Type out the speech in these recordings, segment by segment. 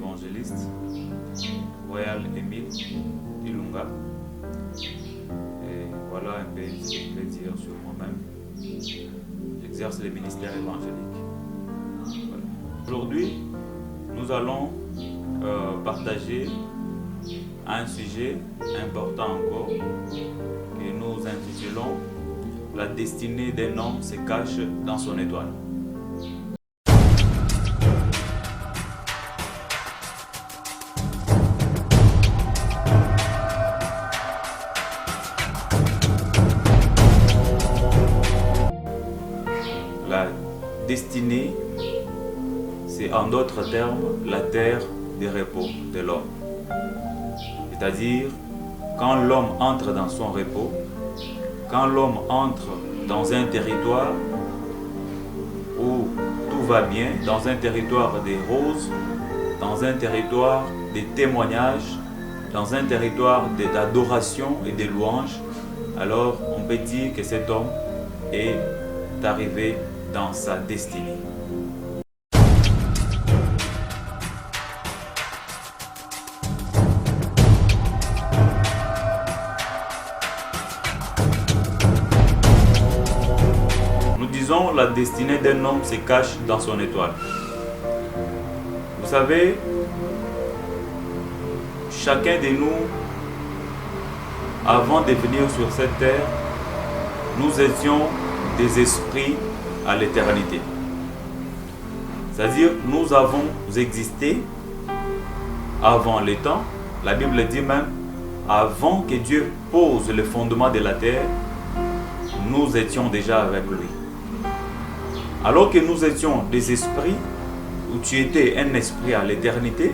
évangéliste, Royal Émile Ilunga. Et voilà un peu ce que je peux dire sur moi-même. J'exerce le ministère évangélique. Voilà. Aujourd'hui, nous allons partager un sujet important encore que nous intitulons « La destinée d'un homme se cache dans son étoile ». La destinée, c'est en d'autres termes la terre de repos de l'homme. C'est-à-dire, quand l'homme entre dans son repos, quand l'homme entre dans un territoire où tout va bien, dans un territoire des roses, dans un territoire des témoignages, dans un territoire d'adoration et de louanges, alors on peut dire que cet homme est arrivé dans sa destinée. Nous disons la destinée d'un homme se cache dans son étoile. Vous savez, chacun de nous, avant de venir sur cette terre, nous étions des esprits à l'éternité. C'est-à-dire, nous avons existé avant les temps. La Bible dit même, avant que Dieu pose le fondement de la terre, nous étions déjà avec lui. Alors que nous étions des esprits, où tu étais un esprit à l'éternité,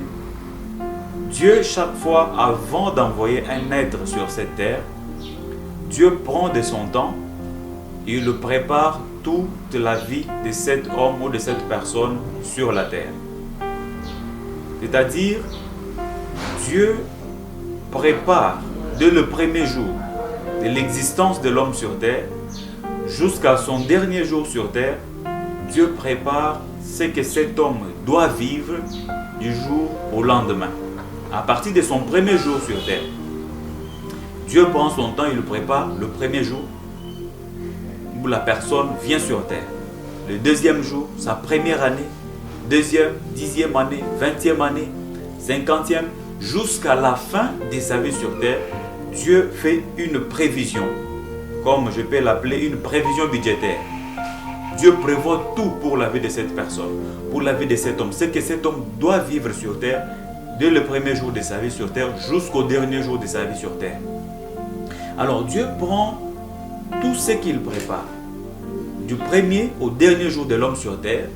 Dieu, chaque fois avant d'envoyer un être sur cette terre, Dieu prend de son temps, il prépare toute la vie de cet homme ou de cette personne sur la terre. C'est-à-dire, Dieu prépare dès le premier jour de l'existence de l'homme sur terre jusqu'à son dernier jour sur terre. Dieu prépare ce que cet homme doit vivre du jour au lendemain. À partir de son premier jour sur terre, Dieu prend son temps, il le prépare le premier jour où la personne vient sur terre. Le deuxième jour, sa première année, deuxième, 10e année, 20e année, 50e, jusqu'à la fin de sa vie sur terre, Dieu fait une prévision, comme je peux l'appeler une prévision budgétaire. Dieu prévoit tout pour la vie de cette personne, pour la vie de cet homme. Ce que cet homme doit vivre sur terre, dès le premier jour de sa vie sur terre jusqu'au dernier jour de sa vie sur terre. Alors Dieu prend tout ce qu'il prépare, du premier au dernier jour de l'homme sur terre,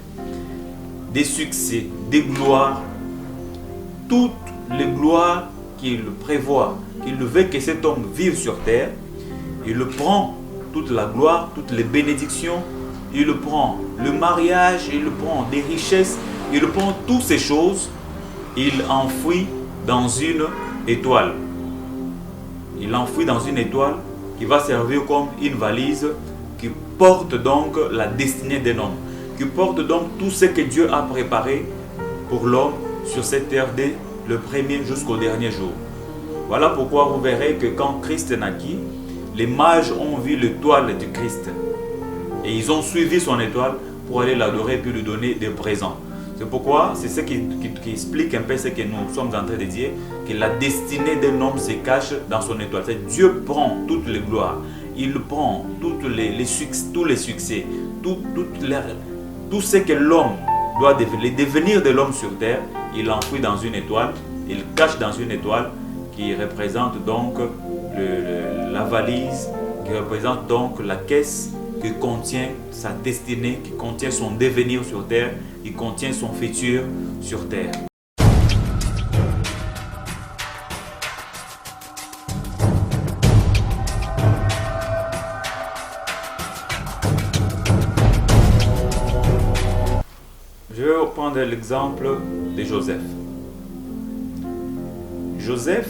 des succès, des gloires, toutes les gloires qu'il prévoit, qu'il veut que cet homme vive sur terre. Il prend toute la gloire, toutes les bénédictions, il prend le mariage, il prend des richesses, il prend toutes ces choses, il enfouit dans une étoile. Il enfouit dans une étoile qui va servir comme une valise qui porte donc la destinée d'un homme, qui porte donc tout ce que Dieu a préparé pour l'homme sur cette terre dès le premier jusqu'au dernier jour. Voilà pourquoi vous verrez que quand Christ naquit, les mages ont vu l'étoile du Christ et ils ont suivi son étoile pour aller l'adorer puis lui donner des présents. C'est pourquoi, c'est ce qui explique un peu ce que nous sommes en train de dire, que la destinée d'un homme se cache dans son étoile. C'est Dieu prend toutes les gloires, il prend tous les succès, tout ce que l'homme doit devenir, le devenir de l'homme sur terre, il l'enfouit dans une étoile, il cache dans une étoile qui représente donc la valise, qui représente donc la caisse qui contient sa destinée, qui contient son devenir sur terre, qui contient son futur sur terre. Je vais reprendre l'exemple de Joseph. Joseph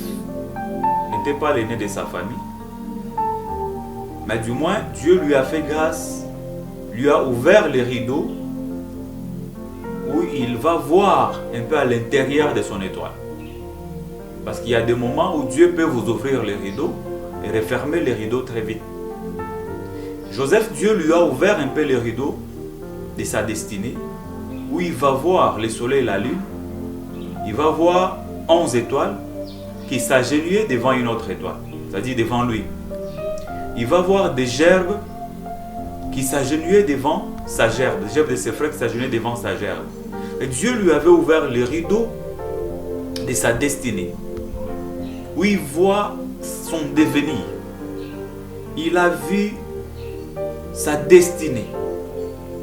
n'était pas l'aîné de sa famille, mais du moins Dieu lui a fait grâce, lui a ouvert les rideaux où il va voir un peu à l'intérieur de son étoile. Parce qu'il y a des moments où Dieu peut vous ouvrir les rideaux et refermer les rideaux très vite. Joseph, Dieu lui a ouvert un peu les rideaux de sa destinée, où il va voir le soleil et la lune. Il va voir 11 étoiles qui s'agenouillaient devant une autre étoile, c'est-à-dire devant lui. Il va voir des gerbes qui s'agenouillaient devant sa gerbe, des gerbes de ses frères qui s'agenouillaient devant sa gerbe. Et Dieu lui avait ouvert les rideaux de sa destinée, où il voit son devenir. Il a vu sa destinée,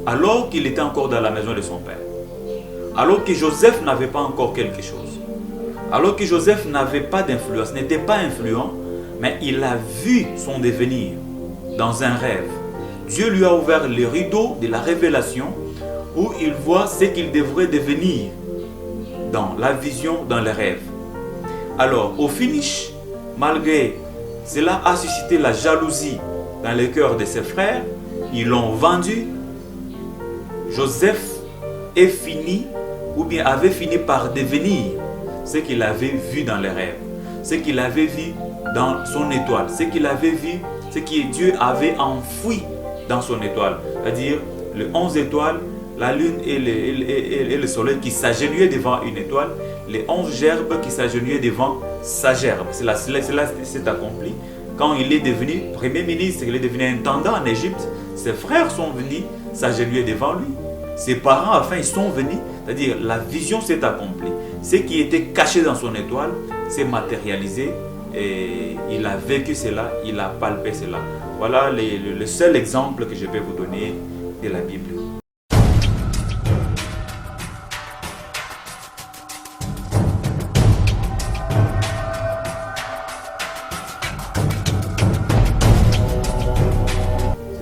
alors qu'il était encore dans la maison de son père. Alors que Joseph n'avait pas encore quelque chose. Alors que Joseph n'avait pas d'influence, n'était pas influent, mais il a vu son devenir dans un rêve. Dieu lui a ouvert les rideaux de la révélation où il voit ce qu'il devrait devenir dans la vision, dans le rêve. Alors, au finish, malgré cela a suscité la jalousie dans le cœur de ses frères, ils l'ont vendu. Joseph est fini, ou bien avait fini par devenir ce qu'il avait vu dans les rêves, ce qu'il avait vu dans son étoile, ce qu'il avait vu, ce que Dieu avait enfoui dans son étoile, c'est-à-dire les 11 étoiles, la lune et le soleil qui s'agenouillaient devant une étoile, les 11 gerbes qui s'agenouillaient devant sa gerbe. Cela s'est accompli quand il est devenu premier ministre, il est devenu intendant en Égypte. Ses frères sont venus s'agenouiller devant lui. Ses parents, enfin, ils sont venus, c'est-à-dire la vision s'est accomplie. Ce qui était caché dans son étoile s'est matérialisé et il a vécu cela, il a palpé cela. Voilà le seul exemple que je vais vous donner de la Bible.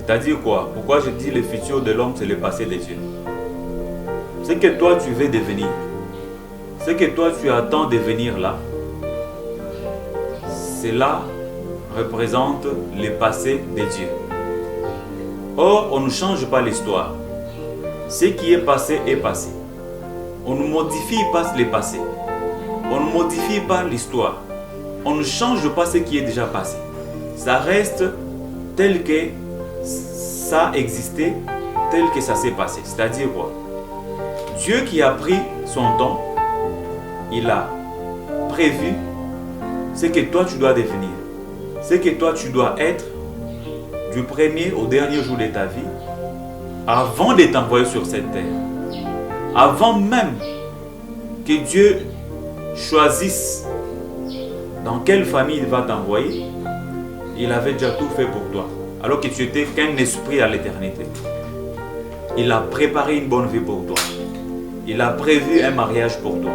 C'est-à-dire quoi? Pourquoi je dis le futur de l'homme, c'est le passé de Dieu? Ce que toi tu veux devenir, ce que toi tu attends devenir là, cela représente le passé de Dieu. Or, on ne change pas l'histoire. Ce qui est passé est passé. On ne modifie pas le passé. On ne modifie pas l'histoire. On ne change pas ce qui est déjà passé. Ça reste tel que ça a existé, tel que ça s'est passé. C'est-à-dire quoi? Dieu qui a pris son temps, il a prévu ce que toi tu dois devenir, ce que toi tu dois être du premier au dernier jour de ta vie, avant de t'envoyer sur cette terre. Avant même que Dieu choisisse dans quelle famille il va t'envoyer, il avait déjà tout fait pour toi, alors que tu étais qu'un esprit à l'éternité. Il a préparé une bonne vie pour toi. Il a prévu un mariage pour toi.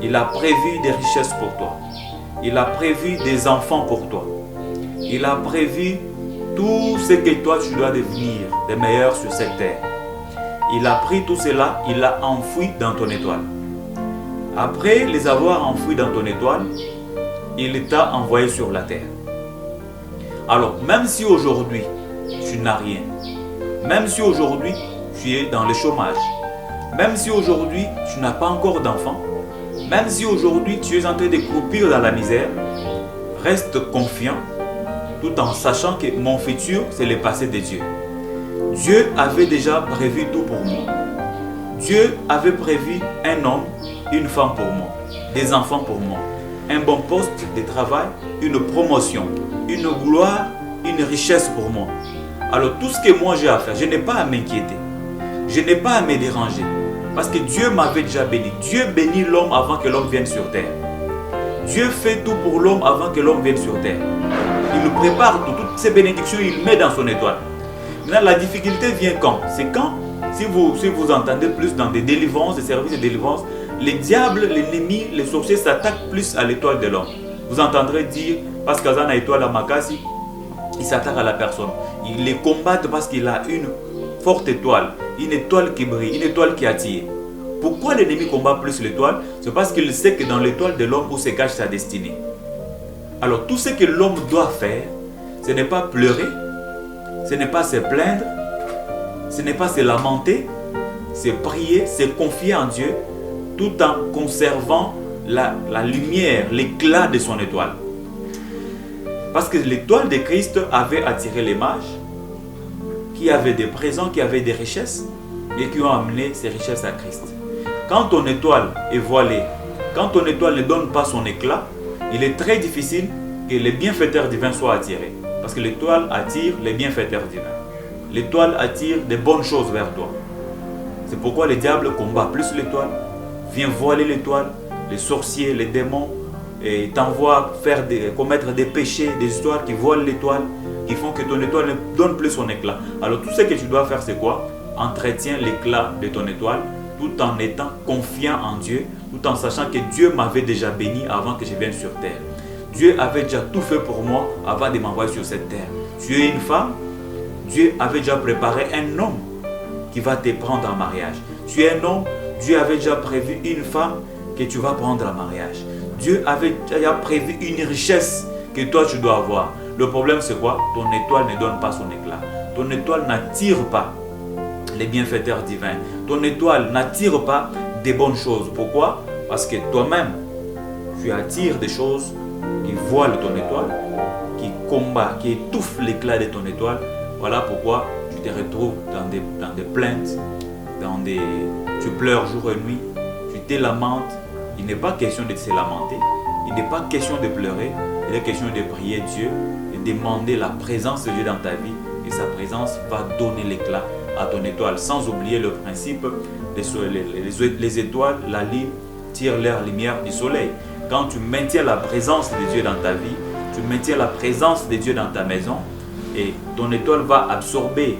Il a prévu des richesses pour toi. Il a prévu des enfants pour toi. Il a prévu tout ce que toi tu dois devenir de meilleur sur cette terre. Il a pris tout cela, il l'a enfoui dans ton étoile. Après les avoir enfouis dans ton étoile, il t'a envoyé sur la terre. Alors, même si aujourd'hui tu n'as rien, même si aujourd'hui tu es dans le chômage, même si aujourd'hui tu n'as pas encore d'enfants, même si aujourd'hui tu es en train de croupir dans la misère, reste confiant tout en sachant que mon futur c'est le passé de Dieu. Dieu avait déjà prévu tout pour moi. Dieu avait prévu un homme, une femme pour moi, des enfants pour moi, un bon poste de travail, une promotion, une gloire, une richesse pour moi. Alors tout ce que moi j'ai à faire, je n'ai pas à m'inquiéter. Je n'ai pas à me déranger. Parce que Dieu m'avait déjà béni. Dieu bénit l'homme avant que l'homme vienne sur terre. Dieu fait tout pour l'homme avant que l'homme vienne sur terre. Il nous prépare tout. Toutes ces bénédictions, il met dans son étoile. Maintenant, la difficulté vient quand? C'est quand, si vous entendez plus dans des délivrances, des services de délivrance, les diables, l'ennemi, les sorciers s'attaquent plus à l'étoile de l'homme. Vous entendrez dire, parce qu'il y a une étoile à Makassi, il s'attaque à la personne. Il les combattent parce qu'il a une forte étoile, une étoile qui brille, une étoile qui attire. Pourquoi l'ennemi combat plus l'étoile? C'est parce qu'il sait que dans l'étoile de l'homme où se cache sa destinée. Alors tout ce que l'homme doit faire, ce n'est pas pleurer, ce n'est pas se plaindre, ce n'est pas se lamenter, c'est prier, c'est confier en Dieu, tout en conservant la lumière, l'éclat de son étoile. Parce que l'étoile de Christ avait attiré les mages, qui avaient des présents, qui avaient des richesses, et qui ont amené ces richesses à Christ. Quand ton étoile est voilée, quand ton étoile ne donne pas son éclat, il est très difficile que les bienfaiteurs divins soient attirés. Parce que l'étoile attire les bienfaiteurs divins. L'étoile attire des bonnes choses vers toi. C'est pourquoi le diable combat plus l'étoile, vient voiler l'étoile, les sorciers, les démons, et t'envoie commettre des péchés, des histoires qui voilent l'étoile, qui font que ton étoile ne donne plus son éclat. Alors tout ce que tu dois faire, c'est quoi? Entretiens l'éclat de ton étoile, tout en étant confiant en Dieu, tout en sachant que Dieu m'avait déjà béni avant que je vienne sur terre. Dieu avait déjà tout fait pour moi avant de m'envoyer sur cette terre. Tu es une femme, Dieu avait déjà préparé un homme qui va te prendre en mariage. Tu es un homme, Dieu avait déjà prévu une femme que tu vas prendre en mariage. Dieu avait déjà prévu une richesse que toi tu dois avoir. Le problème c'est quoi? Ton étoile ne donne pas son éclat. Ton étoile n'attire pas les bienfaiteurs divins. Ton étoile n'attire pas des bonnes choses. Pourquoi? Parce que toi-même, tu attires des choses qui voilent ton étoile, qui combattent, qui étouffent l'éclat de ton étoile. Voilà pourquoi tu te retrouves dans des plaintes, tu pleures jour et nuit, tu te lamentes. Il n'est pas question de se lamenter, il n'est pas question de pleurer, il est question de prier Dieu, de demander la présence de Dieu dans ta vie, et sa présence va donner l'éclat à ton étoile, sans oublier le principe les étoiles, la lune, tirent leur lumière du soleil. Quand tu maintiens la présence de Dieu dans ta vie, tu maintiens la présence de Dieu dans ta maison, et ton étoile va absorber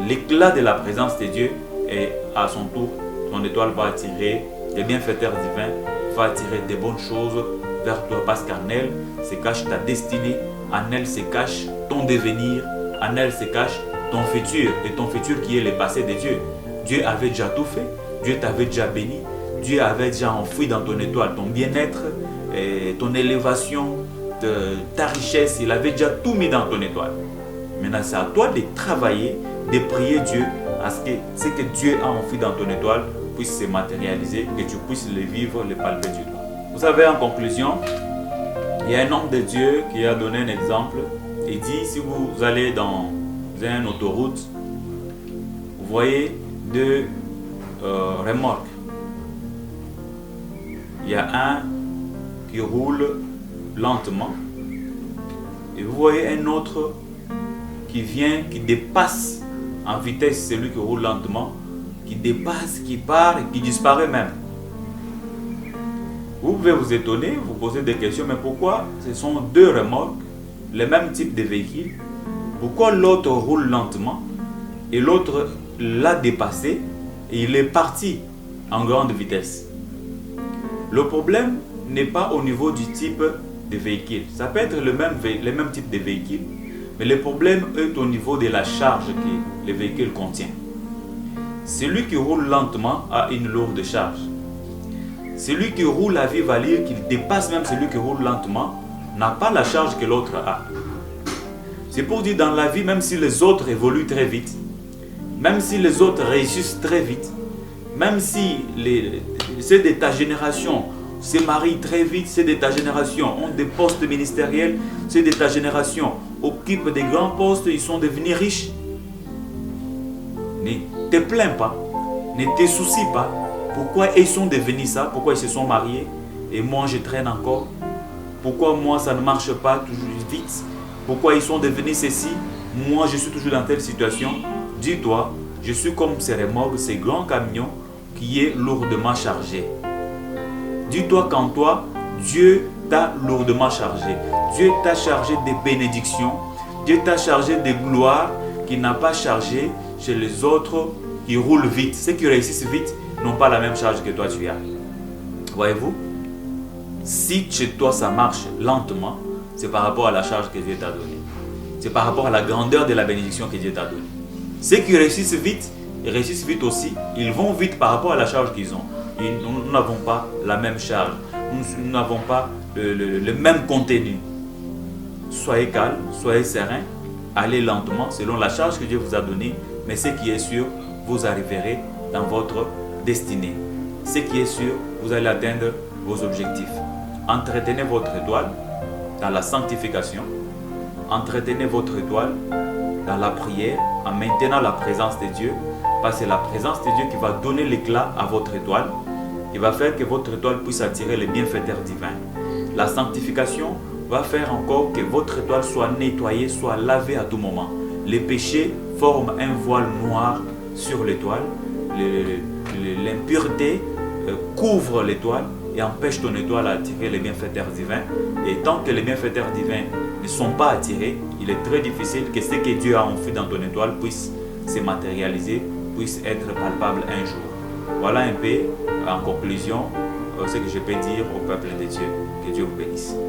l'éclat de la présence de Dieu, et à son tour, ton étoile va attirer les bienfaiteurs divins, va attirer des bonnes choses vers toi, parce qu'en elle se cache ta destinée, en elle se cache ton devenir, en elle se cache ton futur, et ton futur qui est le passé de Dieu. Dieu avait déjà tout fait, Dieu t'avait déjà béni, Dieu avait déjà enfoui dans ton étoile ton bien-être, ton élévation, ta richesse, il avait déjà tout mis dans ton étoile. Maintenant, c'est à toi de travailler, de prier Dieu, à ce que Dieu a enfoui dans ton étoile puisse se matérialiser, que tu puisses le vivre, le palper du doigt. Vous savez, en conclusion, il y a un homme de Dieu qui a donné un exemple. Il dit, si vous allez dans une autoroute, vous voyez deux remorques. Il y a un qui roule lentement et vous voyez un autre qui vient, qui dépasse en vitesse celui qui roule lentement, qui dépasse, qui part et qui disparaît même. Vous pouvez vous étonner, vous poser des questions, mais pourquoi ce sont deux remorques, le même type de véhicule? Pourquoi l'autre roule lentement et l'autre l'a dépassé et il est parti en grande vitesse? Le problème n'est pas au niveau du type de véhicule. Ça peut être le même type de véhicule, mais le problème est au niveau de la charge que le véhicule contient. Celui qui roule lentement a une lourde charge. Celui qui roule à vive allure, qui dépasse même celui qui roule lentement, n'a pas la charge que l'autre a. C'est pour dire, dans la vie, même si les autres évoluent très vite, même si les autres réussissent très vite, même si ceux de ta génération se marient très vite, ceux de ta génération ont des postes ministériels, ceux de ta génération occupent des grands postes, ils sont devenus riches. Ne te plains pas, ne te soucie pas. Pourquoi ils sont devenus ça? Pourquoi ils se sont mariés? Et moi je traîne encore. Pourquoi moi ça ne marche pas toujours vite? Pourquoi ils sont devenus ceci? Moi je suis toujours dans telle situation. Dis-toi, je suis comme ces remorques, ces grands camions qui est lourdement chargé. Dis-toi qu'en toi, Dieu t'a lourdement chargé. Dieu t'a chargé de bénédictions. Dieu t'a chargé de gloire qu'il n'a pas chargé chez les autres qui roulent vite. Ceux qui réussissent vite n'ont pas la même charge que toi tu as. Voyez-vous? Si chez toi ça marche lentement, c'est par rapport à la charge que Dieu t'a donnée. C'est par rapport à la grandeur de la bénédiction que Dieu t'a donnée. Ceux qui réussissent vite, ils réussissent vite aussi. Ils vont vite par rapport à la charge qu'ils ont. Et nous n'avons pas la même charge. Nous n'avons pas le même contenu. Soyez calme, soyez serein. Allez lentement selon la charge que Dieu vous a donnée. Mais ce qui est sûr, vous arriverez dans votre destinée. Ce qui est sûr, vous allez atteindre vos objectifs. Entretenez votre étoile dans la sanctification. Entretenez votre étoile dans la prière en maintenant la présence de Dieu, parce que c'est la présence de Dieu qui va donner l'éclat à votre étoile, qui va faire que votre étoile puisse attirer les bienfaiteurs divins. La sanctification va faire encore que votre étoile soit nettoyée, soit lavée à tout moment. Les péchés forment un voile noir sur l'étoile, l'impureté couvre l'étoile et empêche ton étoile à attirer les bienfaiteurs divins. Et tant que les bienfaiteurs divins ne sont pas attirés, il est très difficile que ce que Dieu a enfoui dans ton étoile puisse se matérialiser, puisse être palpable un jour. Voilà un peu, en conclusion, ce que je peux dire au peuple de Dieu. Que Dieu vous bénisse.